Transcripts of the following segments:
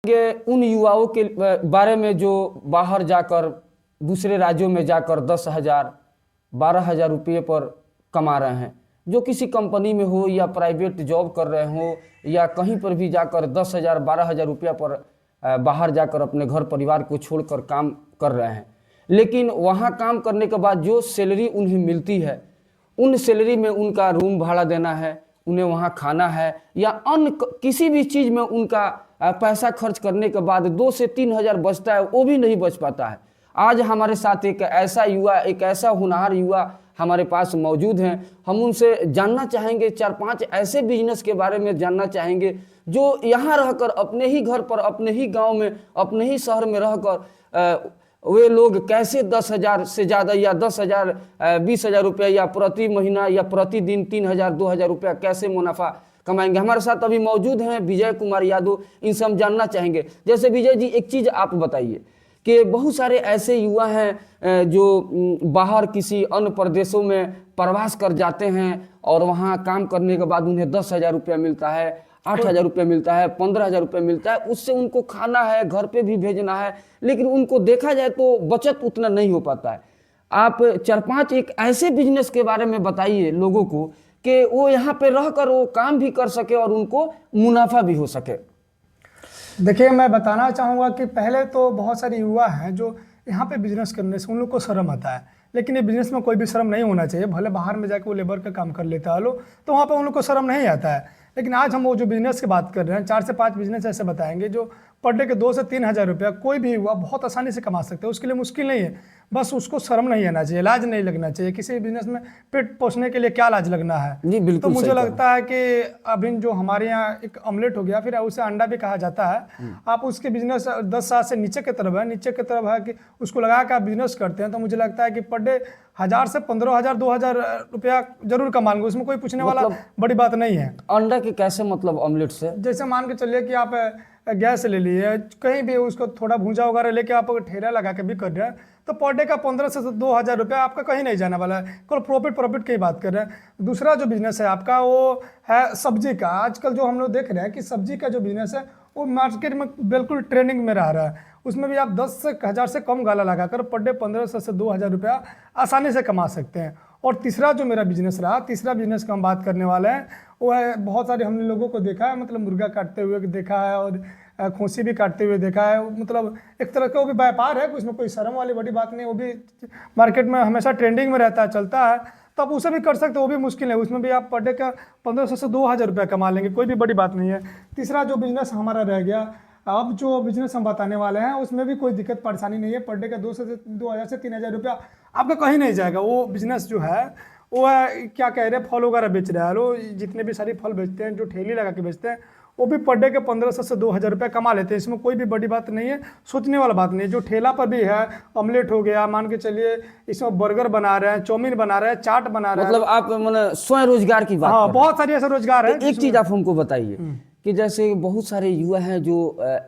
ये उन युवाओं के बारे में जो बाहर जाकर दूसरे राज्यों में जाकर 10,000 12,000 रुपये पर कमा रहे हैं, जो किसी कंपनी में हो या प्राइवेट जॉब कर रहे हो या कहीं पर भी जाकर 10,000 12,000 रुपया पर बाहर जाकर अपने घर परिवार को छोड़कर काम कर रहे हैं। लेकिन वहाँ काम करने के बाद जो सैलरी उन्हें मिलती है, उन सैलरी में उनका रूम भाड़ा देना है, उन्हें वहाँ खाना है या अन्य किसी भी चीज़ में उनका पैसा खर्च करने के बाद 2 से 3 हज़ार बचता है, वो भी नहीं बच पाता है। आज हमारे साथ एक ऐसा युवा, एक ऐसा होनहार युवा हमारे पास मौजूद हैं। हम उनसे जानना चाहेंगे, 4-5 ऐसे बिजनेस के बारे में जानना चाहेंगे जो यहाँ रहकर अपने ही घर पर, अपने ही गांव में, अपने ही शहर में रहकर वे लोग कैसे 10,000 से ज़्यादा या 10,000 20,000 रुपया या प्रति महीना या प्रतिदिन 3,000 2,000 रुपया कैसे मुनाफा कमाएंगे। हमारे साथ अभी मौजूद हैं विजय कुमार यादव। इनसे हम जानना चाहेंगे। जैसे विजय जी, एक चीज़ आप बताइए कि बहुत सारे ऐसे युवा हैं जो बाहर किसी अन्य प्रदेशों में प्रवास कर जाते हैं और वहाँ काम करने के बाद उन्हें 10,000 रुपया मिलता है, 8,000 रुपये मिलता है, 15,000 रुपये मिलता है। उससे उनको खाना है, घर पे भी भेजना है, लेकिन उनको देखा जाए तो बचत उतना नहीं हो पाता है। आप 4-5 एक ऐसे बिजनेस के बारे में बताइए लोगों को कि वो यहाँ पे रहकर वो काम भी कर सके और उनको मुनाफा भी हो सके। देखिए, मैं बताना चाहूँगा कि पहले तो बहुत सारे युवा हैं जो यहाँ पे बिजनेस करने से उन लोग को शर्म आता है, लेकिन ये बिजनेस में कोई भी शर्म नहीं होना चाहिए। भले बाहर में जाकर वो लेबर का काम कर लेता है लोग, तो वहाँ पे उन लोग को शर्म नहीं आता है। लेकिन आज हम वो जो बिजनेस की बात कर रहे हैं, 4 से 5 बिजनेस ऐसे बताएंगे जो पर डे के 2 से 3 हज़ार रुपया कोई भी युवा बहुत आसानी से कमा सकते हैं। उसके लिए मुश्किल नहीं है, बस उसको शर्म नहीं आना चाहिए, लाज नहीं लगना चाहिए। किसी बिजनेस में पेट पोषने के लिए क्या लाज लगना है। जी बिल्कुल। तो मुझे लगता है कि अभी जो हमारे यहाँ एक ऑमलेट हो गया, फिर उसे अंडा भी कहा जाता है। आप उसके बिजनेस 10 साल से नीचे की तरफ है, नीचे की तरफ है कि उसको लगा के आप बिजनेस करते हैं, तो मुझे लगता है कि पर डे 1,000 से 15,000 2,000 रुपया जरूर कमा लेंगे। उसमें कोई पूछने वाला बड़ी बात नहीं है। अंडा के कैसे मतलब ऑमलेट से? जैसे मान के चलिए कि आप गैस ले लिए, कहीं भी उसको थोड़ा भूंजा वगैरह लेके आप ठेला लगा के भी कर रहे हैं, तो पर डे का 15 से 2,000 रुपया आपका कहीं नहीं जाने वाला है। केवल प्रॉफिट की बात कर रहे हैं। दूसरा जो बिजनेस है आपका वो है सब्जी का। आजकल जो हम लोग देख रहे हैं कि सब्जी का जो बिजनेस है वो मार्केट में बिल्कुल ट्रेंडिंग में रह रहा है। उसमें भी आप 10,000 से कम गाला लगाकर पर डे 1500 से 2,000 रुपया आसानी से कमा सकते हैं। और तीसरा जो मेरा बिजनेस रहा, तीसरा बिजनेस का हम बात करने वाले हैं, वो है बहुत सारे हमने लोगों को देखा है, मतलब मुर्गा काटते हुए देखा है और खोसी भी काटते हुए देखा है। मतलब एक तरह का वो भी व्यापार है, उसमें कोई शर्म वाली बड़ी बात नहीं। वो भी मार्केट में हमेशा ट्रेंडिंग में रहता है, चलता है, तो आप उसे भी कर सकते हो, वो भी मुश्किल है। उसमें भी आप पर डे का 1500 से 2,000 रुपया कमा लेंगे, कोई भी बड़ी बात नहीं है। तीसरा जो बिजनेस हमारा रह गया, अब जो बिजनेस हम बताने वाले हैं उसमें भी कोई दिक्कत परेशानी नहीं है। पर डे का 2,000 से 3,000 रुपया आपका कहीं नहीं जाएगा। वो बिजनेस जो है वो है क्या कह रहे हैं, फल वगैरह बेच रहे हैं लोग, जितने भी सारी फल बेचते हैं, जो ठेली लगा के बेचते हैं, वो भी पर डे के 1500 से 2,000 रुपया कमा लेते हैं। इसमें कोई भी बड़ी बात नहीं है, सोचने वाला बात नहीं है। जो ठेला पर भी है, ऑमलेट हो गया, मान के चलिए इसमें बर्गर बना रहे हैं, चाउमीन बना रहे हैं, चाट बना रहे हैं, मतलब आप मैंने स्वयं रोजगार की बात। हाँ, बहुत सारी ऐसे रोजगार है। एक चीज आप हमको बताइए कि जैसे बहुत सारे युवा हैं जो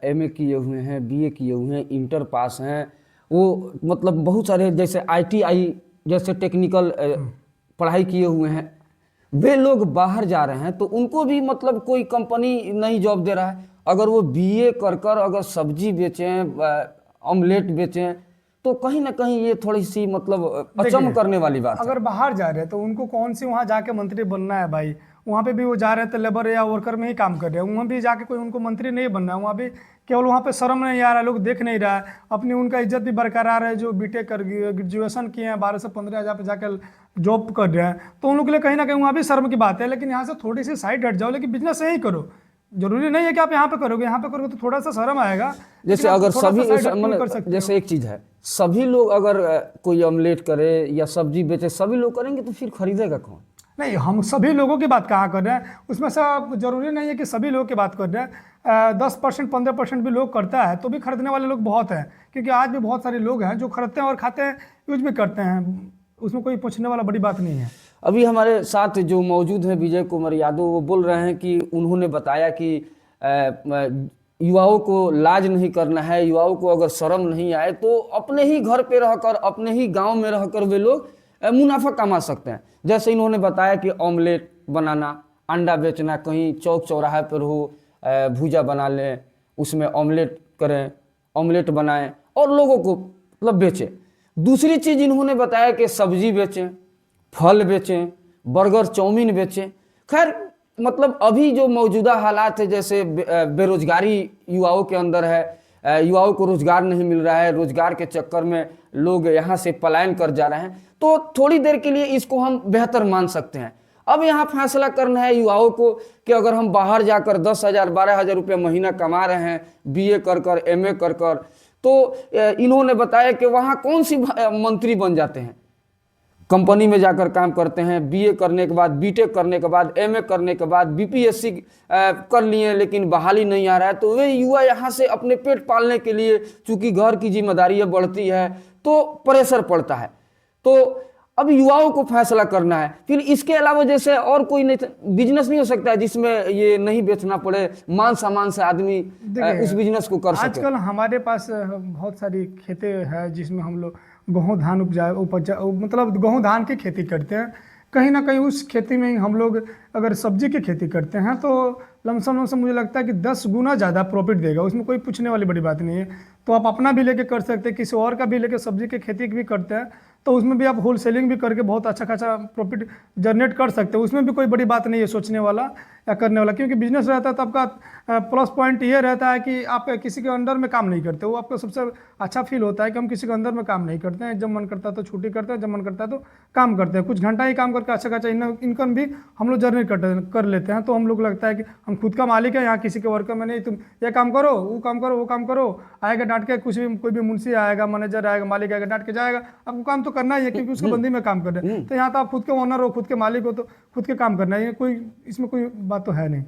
MA किए हुए हैं, BA किए हुए हैं, इंटर पास हैं, वो मतलब बहुत सारे जैसे ITI जैसे टेक्निकल पढ़ाई किए हुए हैं, वे लोग बाहर जा रहे हैं, तो उनको भी मतलब कोई कंपनी नहीं जॉब दे रहा है। अगर वो BA कर अगर सब्जी बेचें, ऑमलेट बेचें, तो कहीं ना कहीं ये थोड़ी सी मतलब अचंभ करने वाली बात है। अगर बाहर जा रहे हैं तो उनको कौन सी वहाँ जाके मंत्री बनना है भाई। वहाँ पे भी वो जा रहे हैं तो लेबर या वर्कर में ही काम कर रहे हैं, वहाँ भी जाके कोई उनको मंत्री नहीं बनना है। वहाँ भी केवल वहाँ पे शर्म नहीं आ रहा है, लोग देख नहीं रहा है, अपनी उनका इज्जत भी बरकरार है। जो BTech कर ग्रेजुएशन किए हैं, 12 से 15 हज़ार पे जाकर जॉब कर रहे हैं, तो उन लोग के लिए कहीं ना कहीं वहाँ भी शर्म की बात है। लेकिन यहाँ से थोड़ी सी साइड हट जाओ, लेकिन बिजनेस यही करो। जरूरी नहीं है कि आप यहाँ पे करोगे, यहाँ पे करोगे तो थोड़ा सा शर्म आएगा। जैसे अगर सभी जैसे एक चीज है, सभी लोग अगर कोई ऑमलेट करे या सब्जी बेचे, सभी लोग करेंगे तो फिर खरीदेगा कौन? नहीं, हम सभी लोगों की बात कहाँ कर रहे हैं, उसमें से जरूरी नहीं है कि सभी लोगों की बात कर रहे हैं। 10% 15% भी लोग करता है तो भी खरीदने वाले लोग बहुत हैं, क्योंकि आज भी बहुत सारे लोग हैं जो खरीदते हैं और खाते हैं, यूज भी करते हैं। उसमें कोई पूछने वाला बड़ी बात नहीं है। अभी हमारे साथ जो मौजूद हैं विजय कुमार यादव, वो बोल रहे हैं कि उन्होंने बताया कि युवाओं को लाज नहीं करना है, युवाओं को अगर शर्म नहीं आए तो अपने ही घर पे रहकर, अपने ही गांव में रहकर वे लोग मुनाफा कमा सकते हैं। जैसे इन्होंने बताया कि ऑमलेट बनाना, अंडा बेचना, कहीं चौक चौराहे पर हो भुजा बना लें, उसमें ऑमलेट करें, ऑमलेट बनाएं और लोगों को मतलब बेचें। दूसरी चीज़ इन्होंने बताया कि सब्जी बेचें, फल बेचें, बर्गर चाउमीन बेचें। खैर मतलब अभी जो मौजूदा हालात है, जैसे बेरोजगारी युवाओं के अंदर है, युवाओं को रोजगार नहीं मिल रहा है, रोजगार के चक्कर में लोग यहाँ से पलायन कर जा रहे हैं, तो थोड़ी देर के लिए इसको हम बेहतर मान सकते हैं। अब यहाँ फैसला करना है युवाओं को कि अगर हम बाहर जाकर 10,000 12,000 रुपये महीना कमा रहे हैं, बीए कर कर, एमए कर कर, तो इन्होंने बताया कि वहाँ कौन सी मंत्री बन जाते हैं, कंपनी में जाकर काम करते हैं, बीए करने के बाद, बीटेक करने के बाद, एमए करने के बाद, बीपीएससी कर लिए लेकिन बहाली नहीं आ रहा है, तो वे युवा यहाँ से अपने पेट पालने के लिए, चूंकि घर की जिम्मेदारियाँ बढ़ती है तो प्रेशर पड़ता है। तो अब युवाओं को फैसला करना है। फिर इसके अलावा जैसे और कोई नहीं बिजनेस नहीं हो सकता है जिसमें ये नहीं बेचना पड़े, मान सामान से आदमी उस बिजनेस को कर सके। आजकल हमारे पास बहुत सारी खेतें हैं जिसमें हम लोग गेहूँ धान मतलब गेहूँ धान की खेती करते हैं। कहीं ना कहीं उस खेती में ही हम लोग अगर सब्जी की खेती करते हैं तो लमसम मुझे लगता है कि 10 गुना ज़्यादा प्रॉफिट देगा। उसमें कोई पूछने वाली बड़ी बात नहीं है। तो आप अपना भी लेके कर सकते हैं, किसी और का भी लेके सब्जी की खेती भी करते हैं तो उसमें भी आप होल सेलिंग भी करके बहुत अच्छा खासा प्रॉफिट जनरेट कर सकते हो। उसमें भी कोई बड़ी बात नहीं है सोचने वाला या करने वाला, क्योंकि बिजनेस रहता है तो आपका प्लस पॉइंट ये रहता है कि आप किसी के अंडर में काम नहीं करते। वो आपको सबसे अच्छा फील होता है कि हम किसी के अंदर में काम नहीं करते हैं। जब मन करता है तो छुट्टी करते हैं, जब मन करता है तो काम करते हैं। कुछ घंटा ही काम करके अच्छा खासा इनकम भी हम लोग जनरेट कर लेते हैं। तो हम लोग लगता है कि हम खुद का मालिक है, यहाँ किसी के वर्कर में नहीं। तुम ये काम करो, वो काम करो, वो काम करो, आएगा डांट के, कुछ भी कोई भी मुंशी आएगा, मैनेजर आएगा, मालिक आएगा, डांट के जाएगा। आपको काम तो करना ही है क्योंकि उसके बंदी में काम कर रहे हैं। तो यहाँ तो आप खुद के ओनर हो, खुद के मालिक हो, तो खुद के काम करना है। कोई इसमें कोई बात तो है नहीं।